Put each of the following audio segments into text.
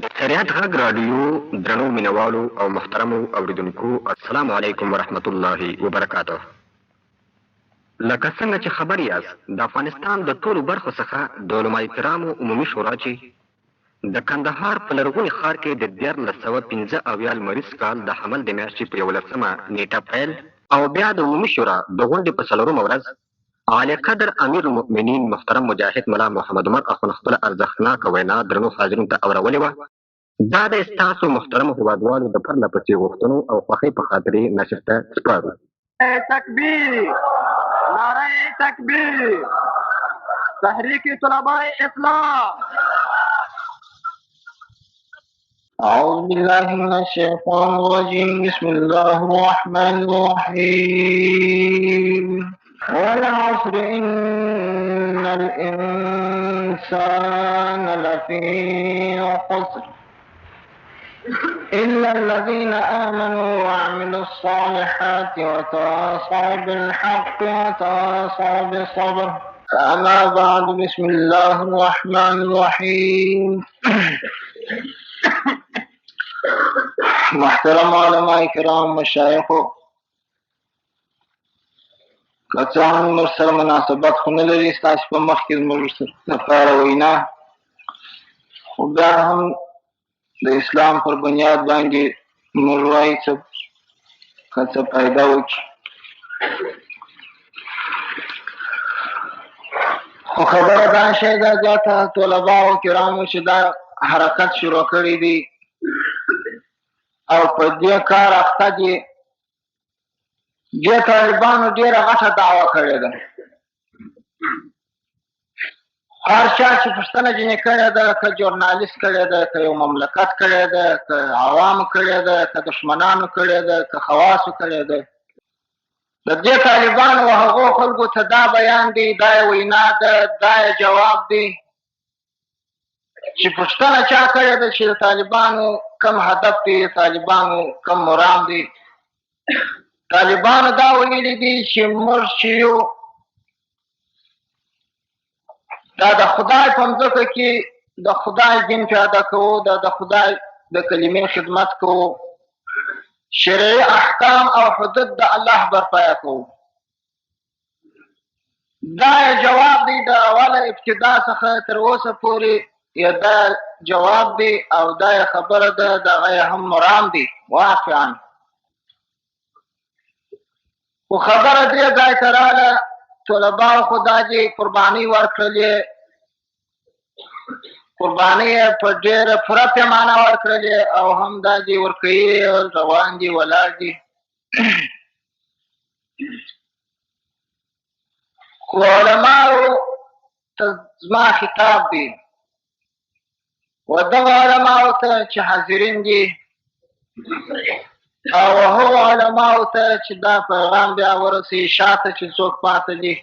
د شریعت غږ راډیو درنو مینوالو او محترمو اوریدونکو السلام علیکم ورحمت الله وبرکاته. لکه څنګه چې خبر یاست د افغانستان د ټولو برخو څخه د علماء کرامو عمومي شورا چې د کندهار په لرغوني ښار کې د 1415 لمریز کال د حمل د میاشتې په 11مه نیټه پیل او بیا د عمومي شورا د غونډې په 4مه ورځ اعلی قدر امیر المؤمنین محترم مجاهد ملا محمد عمر اخوند خپل ارزښتناکه وینا درنو حاضرینو ته اورولې وه. دا د ستاسو محترمو هیوادوالو د پرله پسې غوښتنو او خوښۍ په خاطر یې نشر ته سپارو. تکبیر، نعره تکبیر، تحریک طلباء اصلاح. أعوذ بالله من الشيطان الرجيم. بسم الله الرحمن الرحيم. والعصر إن الإنسان لفي خسر إلا الذين آمنوا وعملوا الصالحات وتواصوا بالحق وتواصوا بالصبر. أما بعد، بسم الله الرحمن الرحيم. محترم علماء کرام، مشایخو، که څه هم موږ سره مناسبت خو نه لري ستاسو په مخ کې زموږ لپاره وینا، خو بیا هم د اسلام پر بنیاد باندې موږ وایو که څه پیدا وکړي. خو خبره دا شی ده زیاته طلباو کرامو چې دا حرکت شروع کړی دی او په دې کار اخته دي، دې طالبانو ډېره غټه دعوه کړې ده. هر چا چې پوښتنه ځینې کړې ده، که ژورنالیست کړې ده، که یو مملکت کړې ده، که عوامو کړې ده، که دښمنانو کړې ده، که خواصو کړې ده، د دې طالبانو او هغو خلکو ته دا بیان دی، دا یې وینا ده، دا یې جواب دی چې پوښتنه چا کړې ده چې د طالبانو کم هدف دی، طالبانو کم مرام دی. طالبانو دا ویلي دي چې موږ چې یو دا د خدای په مځکه کې د خدای دین پیاده کوو، دا د خدای د کلمې خدمت کوو، شرعي احکام او حدود د الله برپایه کوو. دا جواب دی د اوله ابتدا څخه تر اوسه پورې، یا دا جواب دی او دا خبره ده، دغه هم مرام دی واقعا. خو خبره دې ځای ته راغله، طلباو خو دا دې قربانۍ ورکړلې، قربانۍ یې په ډېره پوره پیمانه ورکړلې او هم دا دې ورکوي، روان دي، ولاړ دي. خو علماو ته زما خطاب دی، و دغه علماو ته چې حاضرین دي او هغو علماو ته چې دا پیغام بیا ورسوي، شاته چې څوک پاته دي،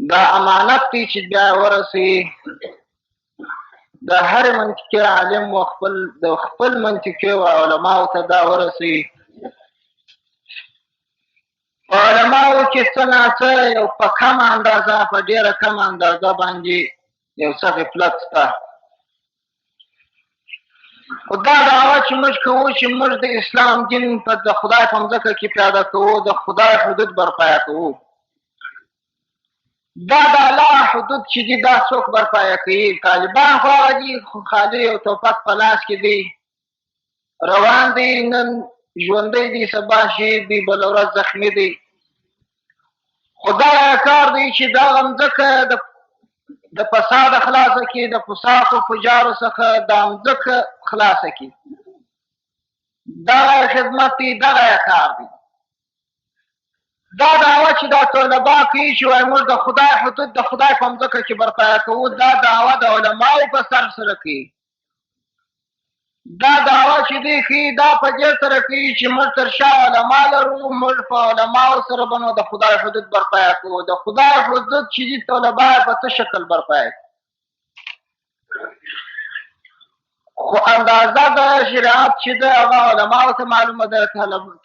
دا امانت دی چې بیا ورسوي د هر منطقي عالم و د خپل منطقي علماو ته دا ورسوي. په علماو کې څه ناڅه یو په کمه اندازه، په ډېره کمه اندازه باندې یو څه غفلت شته. خو دا دعوه چې موږ کوو چې موږ د اسلام دین په د خدای په مځکه کې پیاده کوو، د خدای حدود برپایه کوو، دا د الله حدود چې دي دا څوک برپایه کوي؟ طالبان خو هغه دي، خو خالي یو ټوپک په لاس کې دی، روان دی، نن ژوندی دی، سبا شهید دی، بله ورځ زخمي دی. خو دا کار دی چې دغه مځکه د فساد خلاصه کړي، د فساقو فجارو څخه دا مځکه خلاصه کړي. دغه خدمت دی، دغه کار دی. دا دعوه چې دا طلبا کوي چې وایي موږ د خدای حدود د خدای په مځکه کې برپایه کوو، دا دعوه د علماو په سر سره کوي. دا دعوه چې دی کوي دا په دې سره کوي چې موږ تر شا علما لرو، موږ په علماو سره به نو د خدای حدود برپایه کوو. د خدای حدود چې دي طلبا په څه شکل برپایه کوي؟ خو اندازه د شریعت چې ده هغه علماو ته معلومه ده،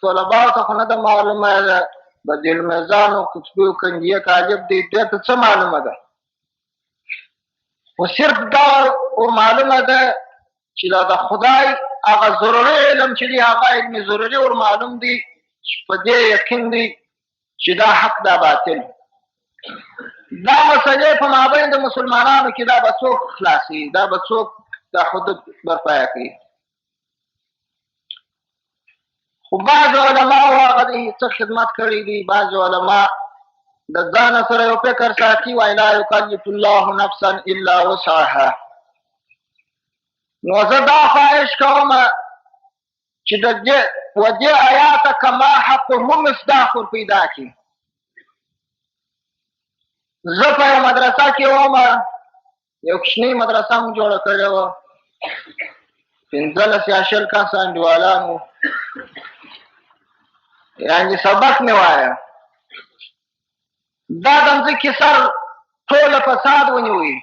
طلباو ته خو نه ده معلومه ده. بدیل میزان و قطبی و کنگیه کاجب دی، دې ته څه معلومه ده؟ خو صرف دا معلومه ده چې دا د خدای هغه ضروري علم چې دی هغه علم ضروري ور معلوم دی په دې یقین دی چې دا حق دا باطل دا مسئلې په مابین د مسلمانانو کې دا به څوک خلاصي دا به څوک دا حدود برپایه کوي خو بعض علما هغه د څه خدمت کړی دي بعض علما د ځان سره یو فکر ساتي وای لا یکلف الله نفسا الا وسعها نو زه دا خواهش کوم چې د دې آیات کما حق هم مصداق پیدا کړي زه په یو مدرسه کې وم یو کوچنۍ مدرسه مو جوړه کړې وه 15 یا 20 کسه انډیوالان وو یعنې سبق مې وایه دا د مځکې سر ټوله فساد ونیوي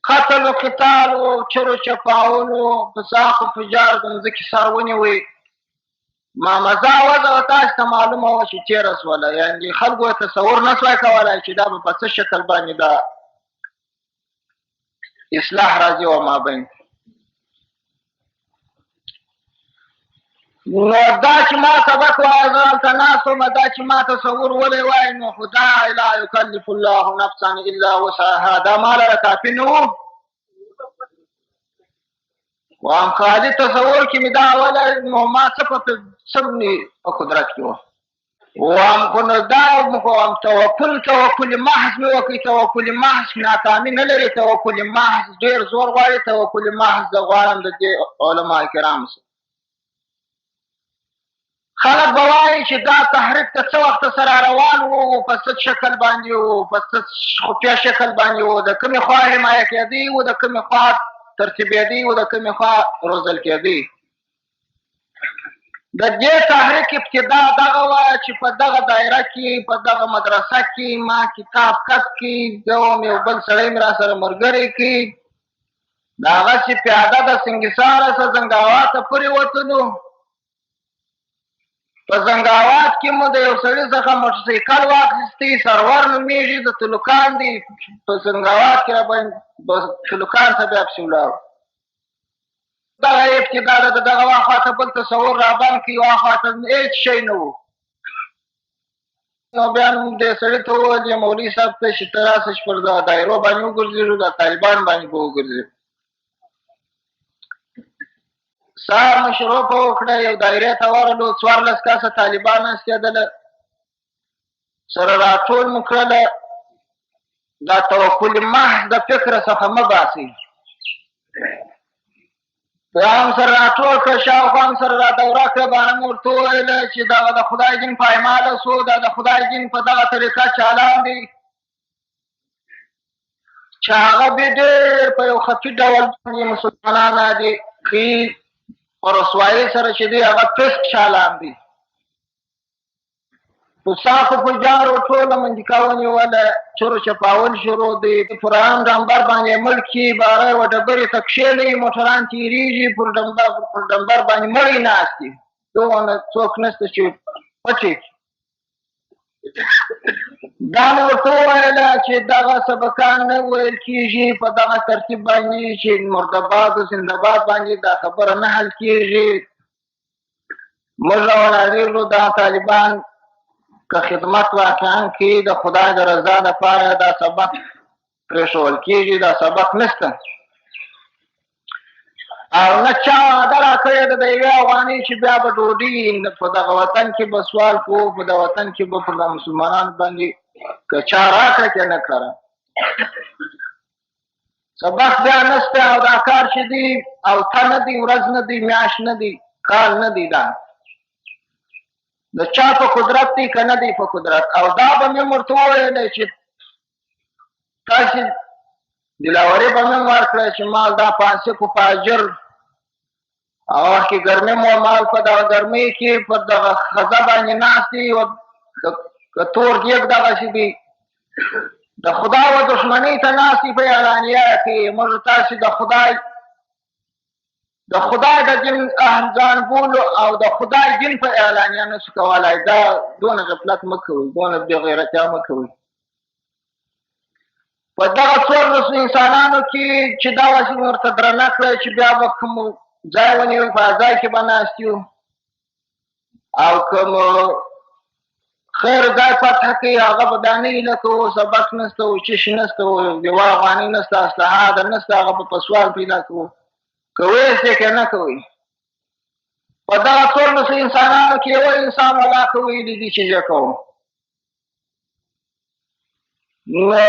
قتل و قتال و چرو چپاولو فساق و فجار د مځکې سر ونیوي ما مزه وضع و تاسو ته معلومه وه چې چېرې سوله یعنې خلکو تصور نه سوای کولی چې دا به په څه شکل باندې دا اصلاح راځي و مابین نو دا چې ما سبق وایه زه هلته ناست وم دا چې ما تصور ولی وای نو خو دا لا یکلف الله نفسا الا وسعها دا ما لره کافي نه و وام خالي تصور کې مې دا اوله نو ما څه په قدرت کې وه وام خو نو دا وم توکل محض مې وکړي توکل محض ناکامي نه لري توکل محض ډېر زور غواړي توکل محض زه غواړم د دې علما کرامو سره خلک به وایي چې دا تحریک ته څه وخت سره روان و په څه شکل باندې و په څه خفیه شکل باندې و د کومې خوا حمایه کېدی و د کومې خوا ترتیبېدی و د کومې خوا روزل کېدی د دې تحریک ابتدا دغه وه چې په دغه دایره کې په دغه مدرسه کې ما کتاب کت کې دوم یو بل سړی مې را سره ملګری کې د هغسې پیاده د سنګساره څه زنګاواته پورې وتلو په زنګاوات کې مو د یو سړي څخه موټرسایکل واخیستی سرور نومیږي د تلوکان دی په زنګاوات کې راباندې تلوکان ته بیا پسې ولاړو دغه ابتدا د دغه واخواته بل تصور راباندې کړي واخواته هېڅ شی نه و نو بیا نو دې سړي ته وویل چې مولوي صاحب ته چې ته راسه چې پر دایرو باندې وګرځېږو د طالبان باندې به وګرځېږو سهار مې شروع په وکړه یو دایرې ته ورغلو 14 کسه طالبان ناستېدله سره راټول مو کړله دا توکل محض د فکره څخه مه باسئ بیا هم سره راټول کړه شاوخوا هم سره را دوره کړه باندې مې ورته وویله چې دغه د خدای دین پایماله سو دا د خدای دین په دغه طریقه چالان دی چې هغه بیا ډېر په یو خفي ډول باندې مسلمانان دي کوي په رسوایۍ سره چې دی هغه فسق چالان دی فساقو فجارو ټوله منځکه ونیوله چورو چپاول شروع دی پران ډمبر باندې ملکي باره و ډبرې ته کښېنوي موټران تېرېږي پر ډمبر باندې مړی ناست دي دغونه څوک نشته چې پټې دا مې ورته وویله چې دغه سبقان نه ویل کېږي په دغه ترتیب باندې چې مردباد و زندهباد باندې دا خبره نه حل کېږي موږ راولاړېږو دا طالبان که خدمت واقعا کوي د خدای د رضا دپاره دا سبق پرېښول کېږي دا سبق نشته او نه چا وعده راکړې ده د یوې افغانۍ چې بیا به ډوډۍ په دغه وطن کې به سوال کوو په دغه وطن کې به پر مسلمانانو باندې که چا راکړه که نه کړه سبق بیا نشته او دا کار چې دی او ته نه دی ورځ نه دی میاشت نه دی کال نه دی دا د چا په قدرت دی که نه دی په قدرت او دا به مې ورته وویلی چې تاسې دلاوري به مې ورکړی چې مال دا پانسکو په اجر او وخت کې ګرمي مو مال په دغه ګرمۍ کې پر دغه خزه باندې ناست دي که تور دیګ دغسې دي د خدای و دښمنۍ ته ناست دي په اعلانیه کې موږ تاسې د خدای د دین اهل ځان بولو او د خدای دین په اعلانیه نشو کولی دا دونه غفلت مه کوئ دونه بېغیرتیا مه کوئ په دغه 14 انسانانو انسانانو کې چې دا واسې ورته درنه کړه چې بیا به کوم ځای ونیوي په ځای کې به ناست یو او کوم خیر ځای فتح کوي هغه به دا نه وي لکه و سبق نشته و چش نشته و دیوار افغاني نشته اسلحه ده نشته هغه به په سوال پیدا کوو کوئ یې که نه کوئ په دغه 14 انسانانو کې یو انسان ولاکه ویلي دي چې زه کوم نو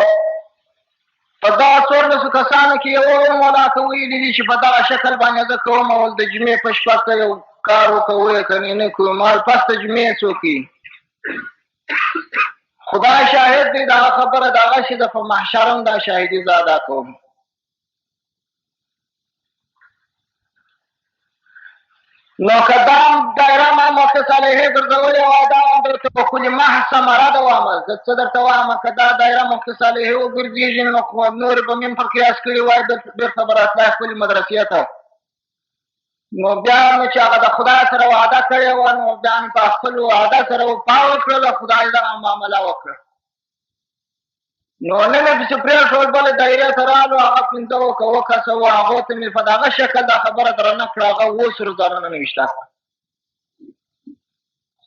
په دغه 14 کسانو کې یو ولاکه ویلي دي چې په دغه شکل باندې زه کوم او د جمعې په شپه که یو کار وکوئ کنې نه کوئ مال پس د جمعې څوک وي خدای شاهد دی دغه خبره دغه چې د په محشر هم دا شاهدي زه ادا کوم نو که دا دایره ما موقع صالحې ګرځولې وه دا هم د توکل محض ثمره ده وایم زه څه درته وایم که دا دایره موقع صالحې وګرځېږي نو نور به مې پر قیاس کړي وای بېرته به راتلی خپلې مدرسې ته نو بیا مې چې هغه د خدای سره وعده کړې وه نو بیا مې په خپل وعده سره وفا وکړله خدای دغه معامله وکړه نو نه مې پسې پرېښول بلې دایرې ته رالو هغه 15 کسه وو هغو ته مې په دغه شکل دا خبره درنه کړه هغه 29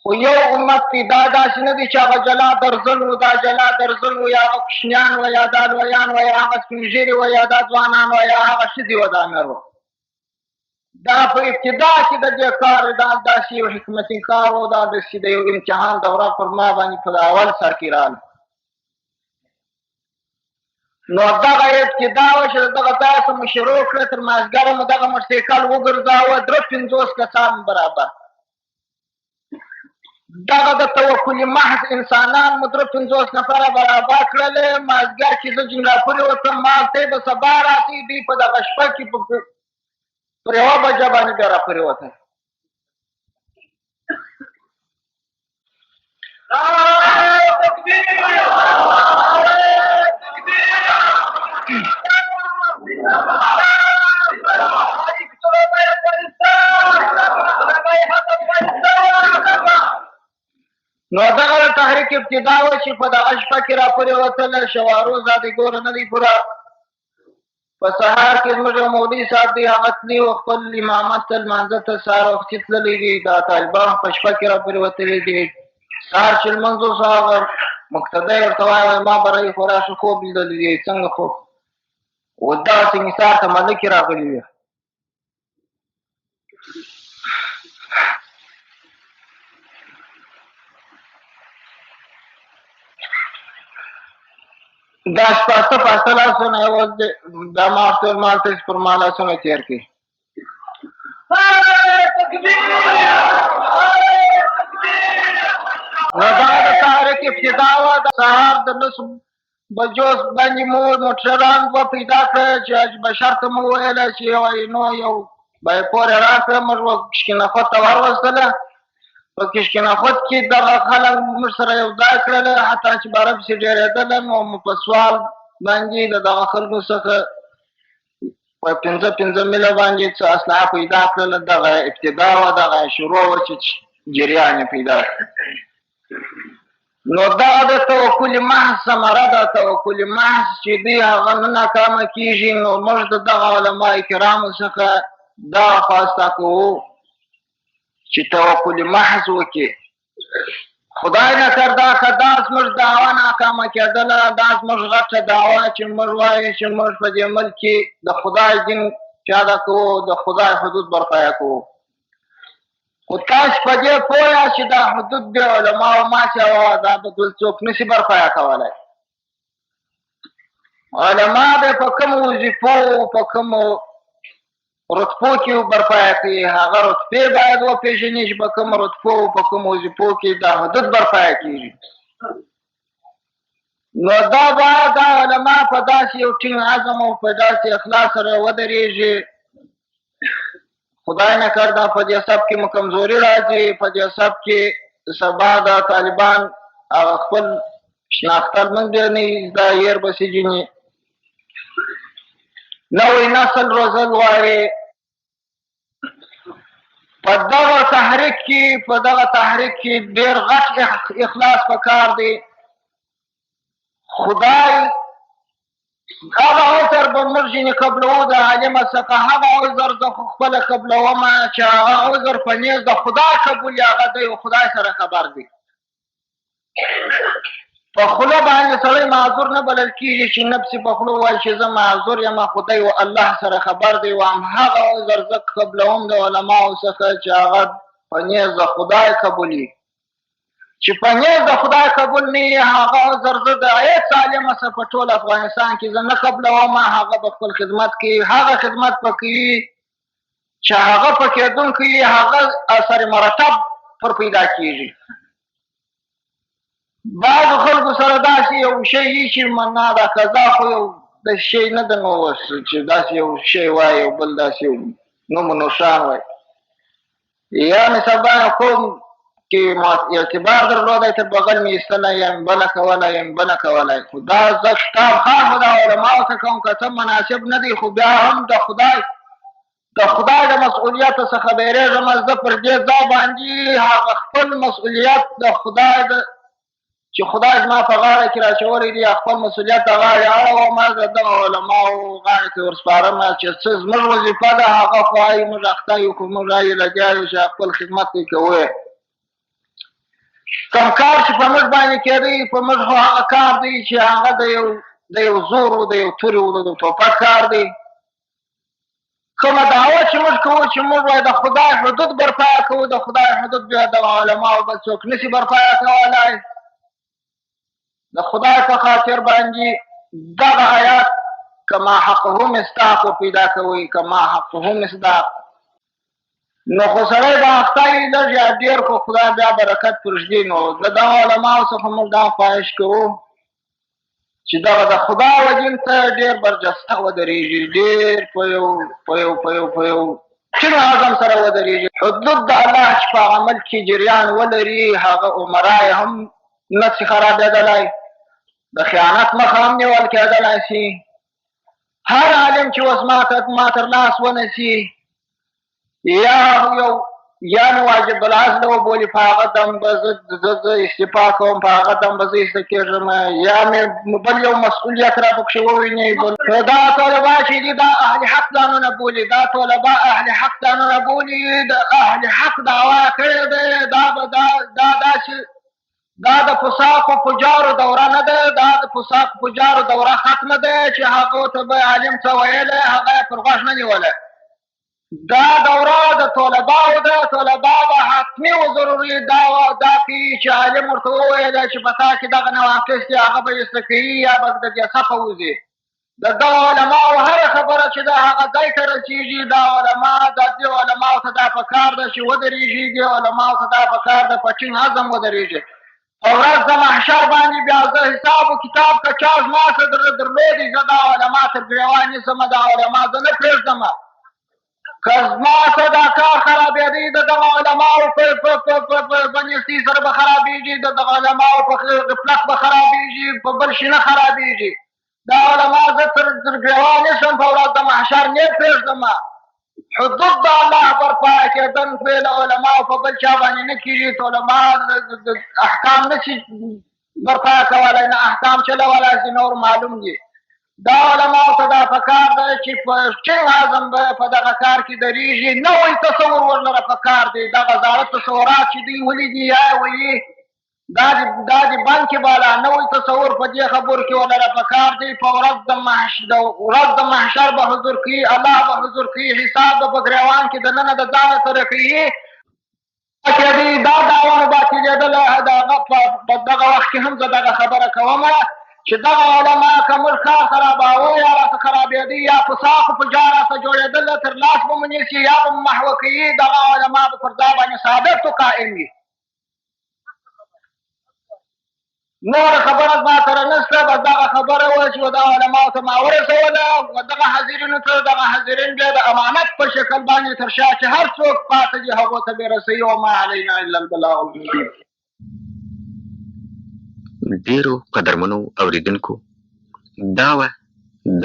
خو یو امت کې دا داسې نه دي چې هغه جلا درزل وو دا جلا درزل وو یا هغه کوچنیان وو یا دا لویان وو یا هغه سپین ږیري وو یا دا ځوانان وو یا هغه ښځې وو دا امر وو دا په ابتدا کې د دې کار دا داسې یو حکمتي کار وو دا داسې د یو امتحان دوره پر ما باندې په اول سر کې راغله نو دغه ابتدا وه چې دغه داسې مو شروع کړه تر مازدیګره مو دغه موټرسایکل وګرځاوه 53 کسان برابر دغه د توکل محض انسانان مو 53 نفره برابر کړل مازدیګر چې زه جمله پورې وتم مالتې به سبا راتې دوی په دغه شپه کې پر یوه بجه باندې بیا را پورې وتل نو دغه تحریک ابتدا وه چې په دغه شپه کې را پورې وتله شوارو زادې ګوره نه دی پوره په سهار کې زموږ یو مولوي صاحب دی هغه تلي و خپل امامت ته لمانځه ته سهار وختي تللی دي دا طالبان په شپه کې را پورې وتلي دي سهار چې لمونځ وسو هغه مقتدی ورته وایي ما به رایې خورا ښه خوب لیدلی دی څنګه خوب و دغسې نثار ته ملکې راغلي وي دا شپاسته پاسته لاسونه یوازې دا ما ورته ویل ما ورته چې پر ما لاسونه تېر کړي نو دا د تحریک ابتدا وه د سهار د 10 بجو باندې مو موټران به پیدا کړه چې حاج بشر ته مو وویله چې نو یو به یې پورې راکړه موږ کشکینخود ته وروستله په کشکینخود کې دغه خلک موږ سره یو ځای کړل حتی چې باره پسې ډېرېدله نو مو په سوال باندې د دغه خلکو څخه په 15 میله باندې څه اسلحه پیدا کړله دغه ابتدا وه دغه شروع وه چې جریان یې پیدا نو دغه د توکل محض ثمره ده توکل محض چې دوی هغه نه ناکامه کېږي نو موږ د دغه علما کرامو څخه دا خواسته کوو چې توکل محض وکړي خدای نکرده که دا زموږ دعوا ناکامه کېدله دا زموږ غټه دعوا چې موږ وایو چې موږ په دې ملک کې د خدای دین پیاده کوو د خدای حدود برپایه کوو خو تاسو په دې پوه یاست چې دا حدود د علماو ماته دا به بل څوک نشي برپایه کولی علما به په کومو وظیفو په کومو رتبو کې برپایه کوي هغه رتبې باید وپېژني چې په کومو رتبو په کومو وظیفو کې دا حدود برپایه کېږي نو دا باید دا علما په داسې یو ټینګ عزم او په داسې اخلاص سره ودرېږي خدای نکرده په دې سب کې مو کمزوري راځي په دې سب کې سبا د طالبان هغه خپل شناختل موږ دی نه دا ير به سجني نوې نسل روزل غواړي په دغه تحریک کې ډېر غټ اخلاص پکار دی خدای هغه عذر به موږ ځینې قبلوو د عالمه څخه، هغه عذر زه خو خپله قبلومه چې هغه عذر په نیز د خدای قبول هغه دی او خدای سره خبر دی. په خوله باندې سړی معذور نه بلل کېږي چې نفس په خوله ووایي چې زه معذور یم، خدای او الله سره خبر دی. او همهغه عذر زه قبلوم د علماو څخه چې هغه په نیز د خدای قبول وي. چې په نیز د خدای قبول نه وي هغه عذر زه د هیڅ عالمه څخه په ټول افغانستان کې زه نه قبلوم. هغه په خپل خدمت کې هغه خدمت به کوي چې هغه په کېدونکی هغه اثر مرتب پر پیدا کېږي. بعضو خلکو سره داسې یو شی وي چې نه دا قضا خو یو داسې شی نه ده، نو اوس چې داسې یو شی وایي او بل داسې یو نوم و نوشان وایي. یا مې سبا کوم کې اعتبار درلودی تر بغل مې ایستلی یم بله کولی یم بله کولی، خو دا زه کتاب خام خو د علماو ته کوم که څه مناسب نه دی، خو بیا هم د خدای د مسؤلیت څخه بیریږم. زه پر دې ځای باندې هغه خپل مسؤلیت د خدای چې خدای زما په غاړه کې راچولی دی خپل مسؤلیت د غاړې اړوم، زه دغه علماو غاړې کې ورسپارم چې څه زموږ وظیفه ده هغه خو وایي موږ اخته یو، خو موږ یې لګیا یو چې خپل خدمت یې کوو. کوم کار چې په موږ باندې کېدی په موږ خو هغه کار دی چې هغه د یو زور و د یو تورې و د ټوپک کار دی. کومه دعوه چې موږ کوو چې موږ وایي د خدای حدود برپایه کوو، د خدای حدود بیا د علماو بل څوک نشي برپایه کولی. د خدای په خاطر باندې دغه آیات کما حقه مصداق پیدا کوي، کما حقه مصداق. نو خو سړی به اخته وي لږ یا ډېر، خو خدای بیا برکت پرږدي. نو د دغه علماو څخه موږ دا خواهش کوو چې دغه د خدای وجین ته ډېر برجسته ودرېږي، ډېر په یو ټینګ عزم سره ودرېږي. حدود د الله چې په عمل کې جریان ولري هغه عمرا یې هم نشي خرابېدلی، د خیانت مخه هم نیول کېدلی شي. هر عالم چې اوس ما تر لاس ونیسي یا مې واجب العزل وبولي په هغه دم به زه استعفا کوم، په هغه دم به زه ایسته کېږم، یا مې بل یو مسؤلیت را پکښې وویني. دا طلبا چې دي دا اهل حق ځانونه بولي، دا طلبا اهل حق ځانونه بولي، د اهل حق دعوا کړې ده. دا د فساقو فجارو دوره نه ده، دا د فساقو فجارو دوره ختمه ده چې هغو ته به عالم څه ویلی هغه یې پر غوږ نه نیولی. دا دوره د طلباو ده، طلبا به حتمي و ضروري دا کوي چې عالم ورته وویلی چې په تا کې دغه نواقص دي هغه به ایسته کوي یا به د دې څخه وځي. د دغه علماو هره خبره چې د هغه ځای ته رسېږي دا علما د دې علماو ته دا پکار ده چې ودرېږي، دې علماو ته دا پکار ده په ټینګ عزم ودرېږي. په ورځ د محشر باندې بیا زه حساب و کتاب که چا زما څه درلودي زه دا علما تر ګرېوان نیسم، دا علما زه نه پرېږدم. که زما څه دا کار خرابېدی د دغه علماو په بنیستي سره به خرابېږي، د دغه علماو په غفلت به خرابېږي، په بل شي نه خرابېږي. دا علما زه تر ګرېوان نیسم، په ورځ د محشر نه یې پرېږدم. حدود د الله برپایه کېدل فعل علماو په بل چا باندې نه کېږي. علما احکام نشي برپایه کولی، نه احکام چلولی شي، نور معلوم دي. دا علماو ته دا پکار ده چې په ټینګ عزم به په دغه کار کې درېږي، نوی تصور ورلره پکار دی. دغه زاړه تصورات چې دوی ولیدي یا یې ویي دا د بند کې بالا نوی تصور په دې خبرو کې ورلره پکار دی. په ورځ د محشر به حضور کوي، الله به حضور کوي، حساب به په ګرېوان کې دننه د ځانه سره کوي. دا دعوه باطلېدله په دغه وخت کې هم زه دغه خبره کومه چې دغه علما که موږ کار خراباوه یا راته خرابېدی یا فساق و فجار راته جوړېدل تر لاس به مو نیسي یا به مو محوه کوي، دغه علما به پر ځای باندې ثابت و قائم وي. نور خبره زما سره نشته، بس دغه خبره وه چې دغه علماو ته ما ورسوله. دغه حاضرینو ته دغه حاضرین بیا د امانت په شکل باندې تر شا چې هر څوک پاته دي هغو ته بې رسوي. وما علینا الا البلاغ المبین. ډیرو قدرمنو اوریدونکو، دا وه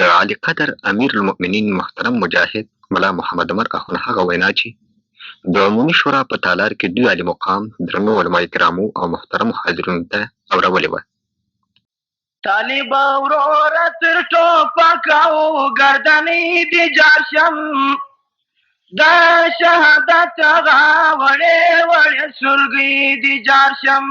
د عالي قدر امیر المؤمنین محترم مجاهد ملا محمد عمر اخوند هغه وینا چې د عمومي شورا په تالار کې دوی عالي مقام درنو علما کرامو او محترمو حاضرینو ته اورولې وه. طالب ورور تر ټوپک او ګردنې دي جار شم د شهادت هغه وړې وړې سلګۍ دي جار شم